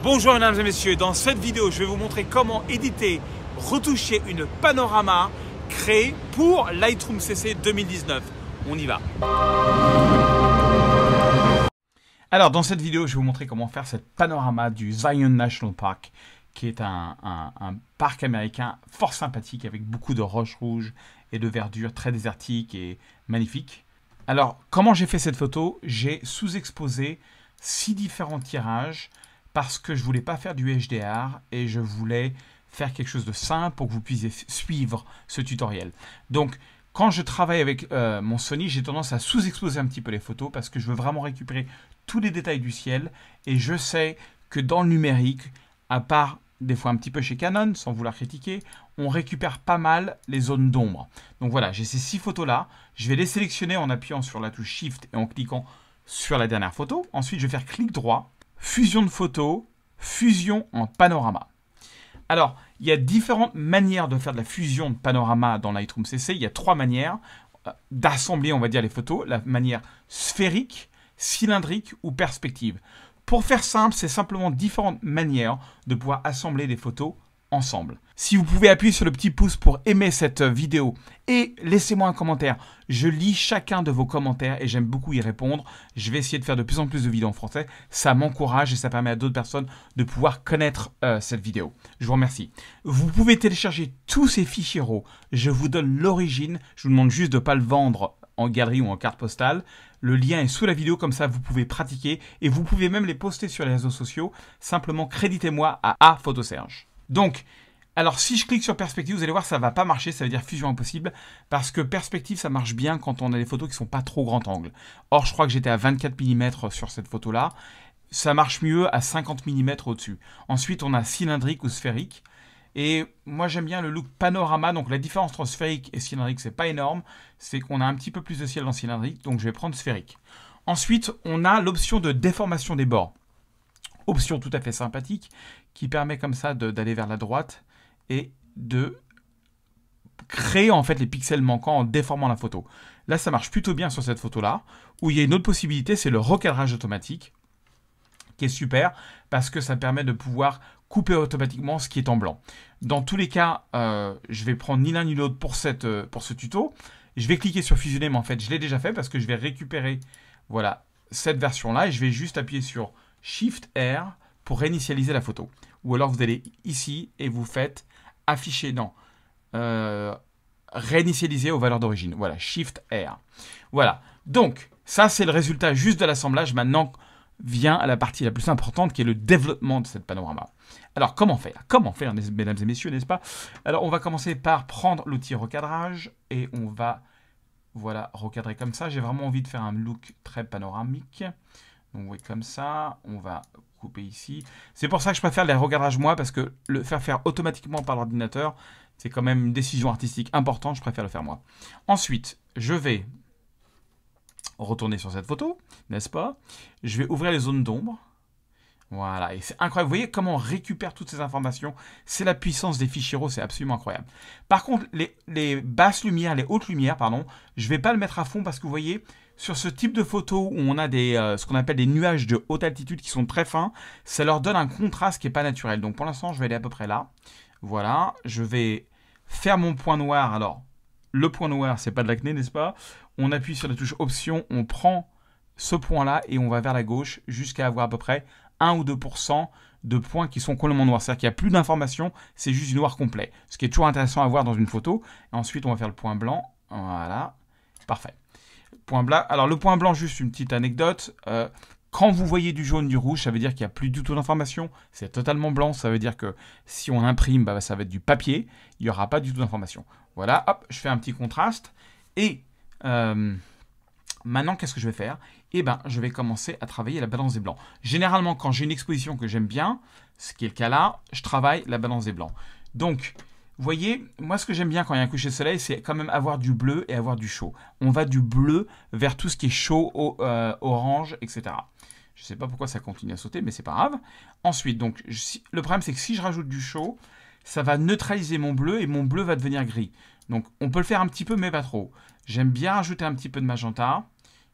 Bonjour mesdames et messieurs, dans cette vidéo je vais vous montrer comment éditer, retoucher une panorama créée pour Lightroom CC 2019. On y va. Alors dans cette vidéo je vais vous montrer comment faire cette panorama du Zion National Park, qui est un parc américain fort sympathique avec beaucoup de roches rouges et de verdure très désertique et magnifique. Alors comment j'ai fait cette photo? J'ai sous-exposé 6 différents tirages parce que je ne voulais pas faire du HDR et je voulais faire quelque chose de simple pour que vous puissiez suivre ce tutoriel. Donc, quand je travaille avec mon Sony, j'ai tendance à sous-exposer un petit peu les photos parce que je veux vraiment récupérer tous les détails du ciel. Et je sais que dans le numérique, à part des fois un petit peu chez Canon, sans vouloir critiquer, on récupère pas mal les zones d'ombre. Donc voilà, j'ai ces 6 photos-là. Je vais les sélectionner en appuyant sur la touche Shift et en cliquant sur la dernière photo. Ensuite, je vais faire clic droit. Fusion de photos, fusion en panorama. Alors, il y a différentes manières de faire de la fusion de panorama dans Lightroom CC. Il y a 3 manières d'assembler, on va dire, les photos. La manière sphérique, cylindrique ou perspective. Pour faire simple, c'est simplement différentes manières de pouvoir assembler des photos ensemble. Si vous pouvez appuyer sur le petit pouce pour aimer cette vidéo et laissez-moi un commentaire. Je lis chacun de vos commentaires et j'aime beaucoup y répondre. Je vais essayer de faire de plus en plus de vidéos en français. Ça m'encourage et ça permet à d'autres personnes de pouvoir connaître cette vidéo. Je vous remercie. Vous pouvez télécharger tous ces fichiers RAW. Je vous donne l'origine. Je vous demande juste de ne pas le vendre en galerie ou en carte postale. Le lien est sous la vidéo, comme ça vous pouvez pratiquer et vous pouvez même les poster sur les réseaux sociaux. Simplement créditez-moi à Photoserge. Donc, alors si je clique sur perspective, vous allez voir ça ne va pas marcher, ça veut dire fusion impossible, parce que perspective ça marche bien quand on a des photos qui ne sont pas trop grand angle. Or je crois que j'étais à 24 mm sur cette photo-là, ça marche mieux à 50 mm au-dessus. Ensuite on a cylindrique ou sphérique, et moi j'aime bien le look panorama, donc la différence entre sphérique et cylindrique c'est pas énorme, c'est qu'on a un petit peu plus de ciel dans cylindrique, donc je vais prendre sphérique. Ensuite on a l'option de déformation des bords. Option tout à fait sympathique qui permet comme ça d'aller vers la droite et de créer en fait les pixels manquants en déformant la photo. Là, ça marche plutôt bien sur cette photo-là. Où il y a une autre possibilité, c'est le recadrage automatique qui est super parce que ça permet de pouvoir couper automatiquement ce qui est en blanc. Dans tous les cas, je vais prendre ni l'un ni l'autre pour ce tuto. Je vais cliquer sur fusionner, mais en fait, je l'ai déjà fait parce que je vais récupérer voilà, cette version-là et je vais juste appuyer sur Shift R pour réinitialiser la photo. Ou alors vous allez ici et vous faites afficher, non, réinitialiser aux valeurs d'origine. Voilà, Shift R. Voilà, donc ça c'est le résultat juste de l'assemblage. Maintenant vient la partie la plus importante qui est le développement de cette panorama. Alors comment faire? Comment faire, mesdames et messieurs, n'est-ce pas? Alors on va commencer par prendre l'outil recadrage et on va voilà, recadrer comme ça. J'ai vraiment envie de faire un look très panoramique. Donc oui, comme ça, on va couper ici. C'est pour ça que je préfère les recadrages moi, parce que le faire automatiquement par l'ordinateur, c'est quand même une décision artistique importante, je préfère le faire moi. Ensuite, je vais retourner sur cette photo, n'est-ce pas? Je vais ouvrir les zones d'ombre. Voilà, et c'est incroyable. Vous voyez comment on récupère toutes ces informations? C'est la puissance des fichiers RAW, c'est absolument incroyable. Par contre, les basses lumières, les hautes lumières, pardon, je ne vais pas le mettre à fond parce que vous voyez, sur ce type de photo où on a ce qu'on appelle des nuages de haute altitude qui sont très fins, ça leur donne un contraste qui n'est pas naturel. Donc pour l'instant, je vais aller à peu près là. Voilà, je vais faire mon point noir. Alors, le point noir, c'est pas de l'acné, n'est-ce pas? On appuie sur la touche option, on prend ce point-là et on va vers la gauche jusqu'à avoir à peu près 1 ou 2% de points qui sont complètement noirs. C'est-à-dire qu'il n'y a plus d'informations, c'est juste du noir complet. Ce qui est toujours intéressant à voir dans une photo. Et ensuite, on va faire le point blanc. Voilà, parfait. Point blanc. Alors, le point blanc, juste une petite anecdote. Quand vous voyez du jaune, du rouge, ça veut dire qu'il n'y a plus du tout d'informations. C'est totalement blanc. Ça veut dire que si on imprime, bah, ça va être du papier. Il n'y aura pas du tout d'informations. Voilà, hop, je fais un petit contraste. Et maintenant, qu'est-ce que je vais faire? Eh bien, je vais commencer à travailler la balance des blancs. Généralement, quand j'ai une exposition que j'aime bien, ce qui est le cas là, je travaille la balance des blancs. Donc, vous voyez, moi, ce que j'aime bien quand il y a un coucher de soleil, c'est quand même avoir du bleu et avoir du chaud. On va du bleu vers tout ce qui est chaud, orange, etc. Je ne sais pas pourquoi ça continue à sauter, mais c'est pas grave. Ensuite, donc, le problème, c'est que si je rajoute du chaud, ça va neutraliser mon bleu et mon bleu va devenir gris. Donc, on peut le faire un petit peu, mais pas trop. J'aime bien rajouter un petit peu de magenta,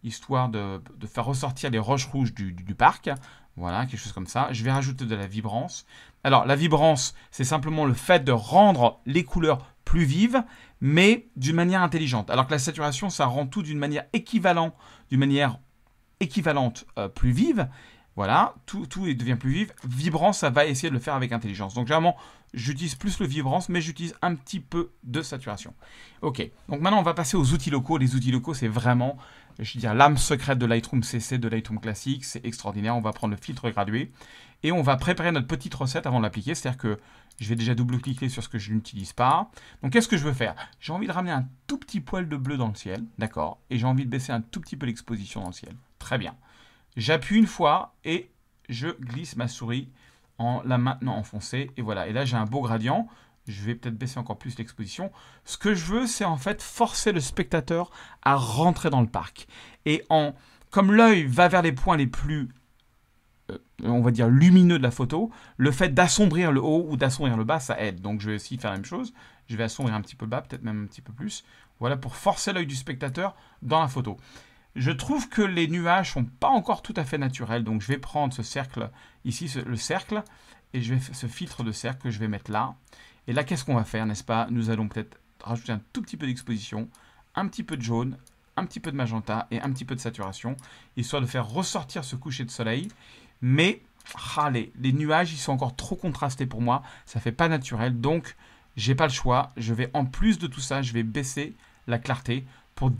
histoire de faire ressortir les roches rouges du parc. Voilà, quelque chose comme ça. Je vais rajouter de la vibrance. Alors, la vibrance, c'est simplement le fait de rendre les couleurs plus vives, mais d'une manière intelligente. Alors que la saturation, ça rend tout d'une manière équivalente, plus vive. Voilà, tout devient plus vif. Vibrance, ça va essayer de le faire avec intelligence. Donc, généralement, j'utilise plus le vibrance, mais j'utilise un petit peu de saturation. Ok, donc maintenant, on va passer aux outils locaux. Les outils locaux, c'est vraiment, je veux dire, l'âme secrète de Lightroom CC, de Lightroom Classic. C'est extraordinaire. On va prendre le filtre gradué et on va préparer notre petite recette avant de l'appliquer. C'est-à-dire que je vais déjà double-cliquer sur ce que je n'utilise pas. Donc, qu'est-ce que je veux faire? J'ai envie de ramener un tout petit poil de bleu dans le ciel, d'accord? Et j'ai envie de baisser un tout petit peu l'exposition dans le ciel. Très bien. J'appuie une fois et je glisse ma souris en la maintenant enfoncée. Et voilà. Et là, j'ai un beau gradient. Je vais peut-être baisser encore plus l'exposition. Ce que je veux, c'est en fait forcer le spectateur à rentrer dans le parc. Et comme l'œil va vers les points les plus, on va dire, lumineux de la photo, le fait d'assombrir le haut ou d'assombrir le bas, ça aide. Donc, je vais aussi faire la même chose. Je vais assombrir un petit peu le bas, peut-être même un petit peu plus. Voilà, pour forcer l'œil du spectateur dans la photo. Je trouve que les nuages sont pas encore tout à fait naturels, donc je vais prendre ce cercle ici, le cercle, et je vais faire ce filtre de cercle que je vais mettre là. Et là, qu'est-ce qu'on va faire, n'est-ce pas? Nous allons peut-être rajouter un tout petit peu d'exposition, un petit peu de jaune, un petit peu de magenta et un petit peu de saturation, histoire de faire ressortir ce coucher de soleil. Mais les nuages, ils sont encore trop contrastés pour moi, ça fait pas naturel, donc j'ai pas le choix. Je vais, en plus de tout ça, je vais baisser la clarté pour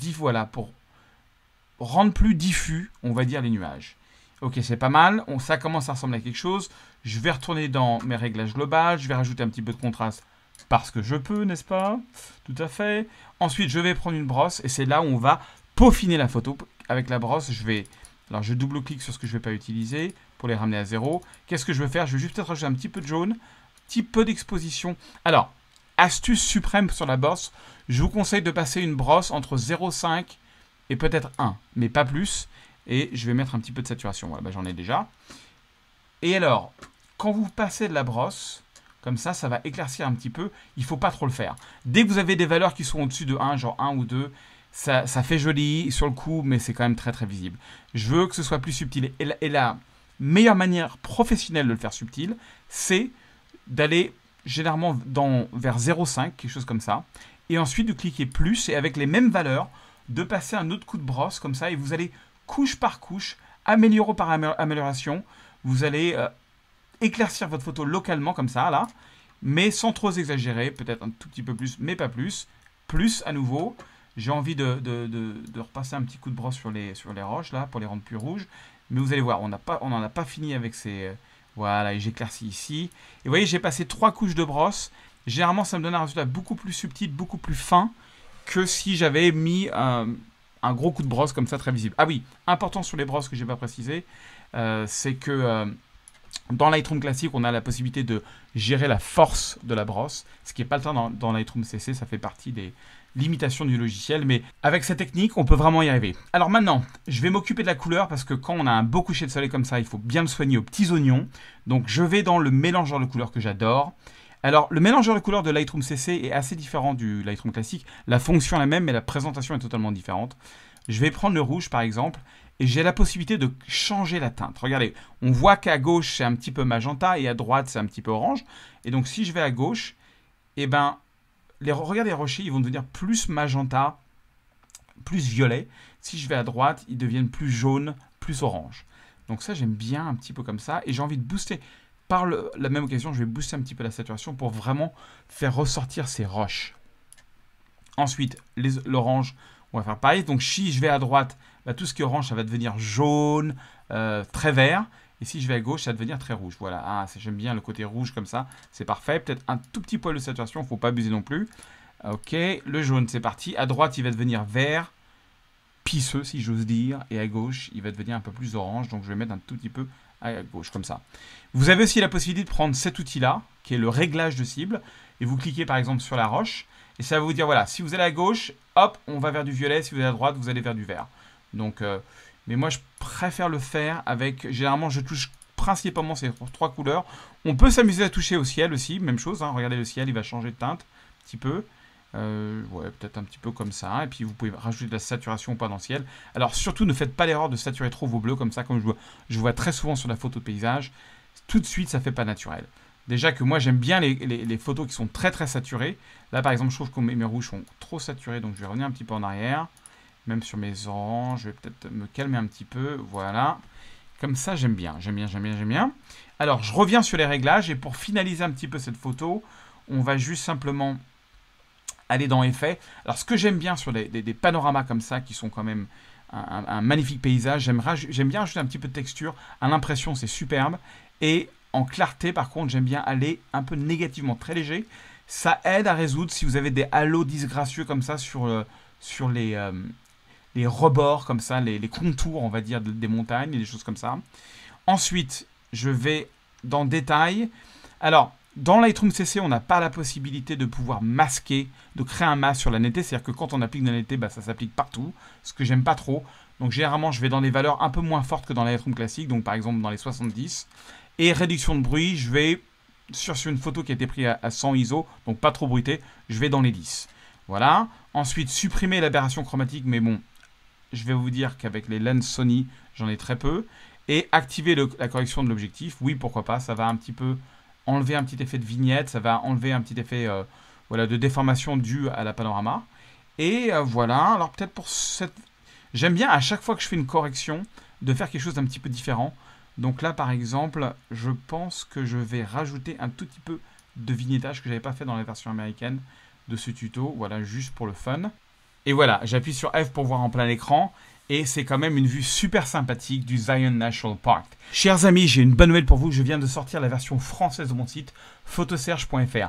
rendre plus diffus, on va dire, les nuages. Ok, c'est pas mal. Ça commence à ressembler à quelque chose. Je vais retourner dans mes réglages globales. Je vais rajouter un petit peu de contraste parce que je peux, n'est-ce pas? Tout à fait. Ensuite, je vais prendre une brosse et c'est là où on va peaufiner la photo. Avec la brosse, alors je double-clique sur ce que je ne vais pas utiliser pour les ramener à 0. Qu'est-ce que je vais faire? Je vais juste peut-être rajouter un petit peu de jaune, un petit peu d'exposition. Alors, astuce suprême sur la brosse, je vous conseille de passer une brosse entre 0,5 et peut-être 1, mais pas plus. Et je vais mettre un petit peu de saturation. Voilà, j'en ai déjà. Et alors, quand vous passez de la brosse, comme ça va éclaircir un petit peu. Il ne faut pas trop le faire. Dès que vous avez des valeurs qui sont au-dessus de 1, genre 1 ou 2, ça fait joli sur le coup, mais c'est quand même très très visible. Je veux que ce soit plus subtil. Et la meilleure manière professionnelle de le faire subtil, c'est d'aller généralement vers 0,5, quelque chose comme ça. Et ensuite de cliquer plus et avec les mêmes valeurs, de passer un autre coup de brosse comme ça et vous allez couche par couche, améliorer par amélioration, vous allez éclaircir votre photo localement comme ça là, mais sans trop exagérer, peut-être un tout petit peu plus, mais pas plus. Plus à nouveau, j'ai envie de repasser un petit coup de brosse sur les roches là pour les rendre plus rouges, mais vous allez voir, on n'en a pas fini avec ces voilà, et j'éclaircis ici. Et vous voyez, j'ai passé 3 couches de brosse. Généralement, ça me donne un résultat beaucoup plus subtil, beaucoup plus fin que si j'avais mis un gros coup de brosse comme ça très visible. Ah oui, important sur les brosses que je n'ai pas précisé, c'est que dans Lightroom Classic, on a la possibilité de gérer la force de la brosse, ce qui n'est pas le cas dans Lightroom CC, ça fait partie des limitations du logiciel, mais avec cette technique, on peut vraiment y arriver. Alors maintenant, je vais m'occuper de la couleur parce que quand on a un beau coucher de soleil comme ça, il faut bien le soigner aux petits oignons. Donc je vais dans le mélangeur de couleurs que j'adore. Alors, le mélangeur de couleurs de Lightroom CC est assez différent du Lightroom classique. La fonction est la même, mais la présentation est totalement différente. Je vais prendre le rouge, par exemple, et j'ai la possibilité de changer la teinte. Regardez, on voit qu'à gauche, c'est un petit peu magenta, et à droite, c'est un petit peu orange. Et donc, si je vais à gauche, eh ben, regardez les rochers, ils vont devenir plus magenta, plus violet. Si je vais à droite, ils deviennent plus jaunes, plus orange. Donc ça, j'aime bien un petit peu comme ça, et j'ai envie de booster. Par la même occasion, je vais booster un petit peu la saturation pour vraiment faire ressortir ces roches. Ensuite, l'orange, on va faire pareil. Donc, si je vais à droite, bah, tout ce qui est orange, ça va devenir jaune, très vert. Et si je vais à gauche, ça va devenir très rouge. Voilà, j'aime bien le côté rouge comme ça. C'est parfait. Peut-être un tout petit poil de saturation, il ne faut pas abuser non plus. Ok, le jaune, c'est parti. À droite, il va devenir vert, pisseux, si j'ose dire. Et à gauche, il va devenir un peu plus orange. Donc, je vais mettre un tout petit peu à gauche, comme ça. Vous avez aussi la possibilité de prendre cet outil-là, qui est le réglage de cible, et vous cliquez par exemple sur la roche, et ça va vous dire, voilà, si vous allez à gauche, hop, on va vers du violet, si vous allez à droite, vous allez vers du vert. Donc, mais moi, je préfère le faire avec, généralement, je touche principalement ces 3 couleurs. On peut s'amuser à toucher au ciel aussi, même chose, hein, regardez le ciel, il va changer de teinte, un petit peu. Ouais, peut-être un petit peu comme ça. Et puis vous pouvez rajouter de la saturation au point dans le ciel. Alors surtout, ne faites pas l'erreur de saturer trop vos bleus comme ça, comme je vois très souvent sur la photo de paysage. Tout de suite, ça fait pas naturel. Déjà que moi, j'aime bien les photos qui sont très très saturées. Là, par exemple, je trouve que mes rouges sont trop saturés, donc je vais revenir un petit peu en arrière. Même sur mes oranges, je vais peut-être me calmer un petit peu. Voilà. Comme ça, j'aime bien. J'aime bien, j'aime bien, j'aime bien. Alors, je reviens sur les réglages. Et pour finaliser un petit peu cette photo, on va juste simplement aller dans Effets. Alors, ce que j'aime bien sur des panoramas comme ça, qui sont quand même un magnifique paysage, j'aime bien ajouter un petit peu de texture. À l'impression, c'est superbe. Et en clarté, par contre, j'aime bien aller un peu négativement, très léger. Ça aide à résoudre si vous avez des halos disgracieux comme ça sur les rebords, comme ça, les contours, on va dire, des montagnes et des choses comme ça. Ensuite, je vais dans Détail. Alors, dans Lightroom CC, on n'a pas la possibilité de pouvoir masquer, de créer un masque sur la netteté. C'est-à-dire que quand on applique de la netteté, ça s'applique partout, ce que j'aime pas trop. Donc, généralement, je vais dans des valeurs un peu moins fortes que dans Lightroom classique, donc par exemple dans les 70. Et réduction de bruit, je vais, sur une photo qui a été prise à 100 ISO, donc pas trop bruité, je vais dans les 10. Voilà. Ensuite, supprimer l'aberration chromatique, mais bon, je vais vous dire qu'avec les lenses Sony, j'en ai très peu. Et activer la correction de l'objectif, oui, pourquoi pas, ça va un petit peu enlever un petit effet de vignette, ça va enlever un petit effet voilà, de déformation due à la panorama. Et voilà, alors peut-être pour cette... J'aime bien à chaque fois que je fais une correction, de faire quelque chose d'un petit peu différent. Donc là, par exemple, je pense que je vais rajouter un tout petit peu de vignettage que je n'avais pas fait dans la version américaine de ce tuto. Voilà, juste pour le fun. Et voilà, j'appuie sur F pour voir en plein écran. Et c'est quand même une vue super sympathique du Zion National Park. Chers amis, j'ai une bonne nouvelle pour vous. Je viens de sortir la version française de mon site, photoserge.fr.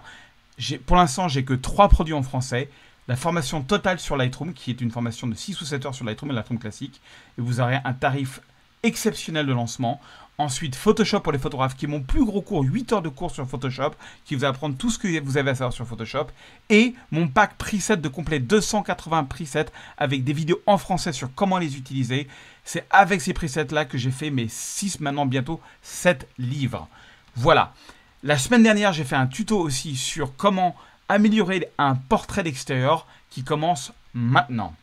Pour l'instant, j'ai que 3 produits en français. La formation totale sur Lightroom, qui est une formation de 6 ou 7 heures sur Lightroom et Lightroom classique. Et vous aurez un tarif exceptionnel de lancement. Ensuite, Photoshop pour les photographes, qui est mon plus gros cours, 8 heures de cours sur Photoshop, qui vous apprend tout ce que vous avez à savoir sur Photoshop. Et mon pack preset de complet, 280 presets, avec des vidéos en français sur comment les utiliser. C'est avec ces presets-là que j'ai fait mes 6, maintenant bientôt 7 livres. Voilà. La semaine dernière, j'ai fait un tuto aussi sur comment améliorer un portrait d'extérieur qui commence maintenant.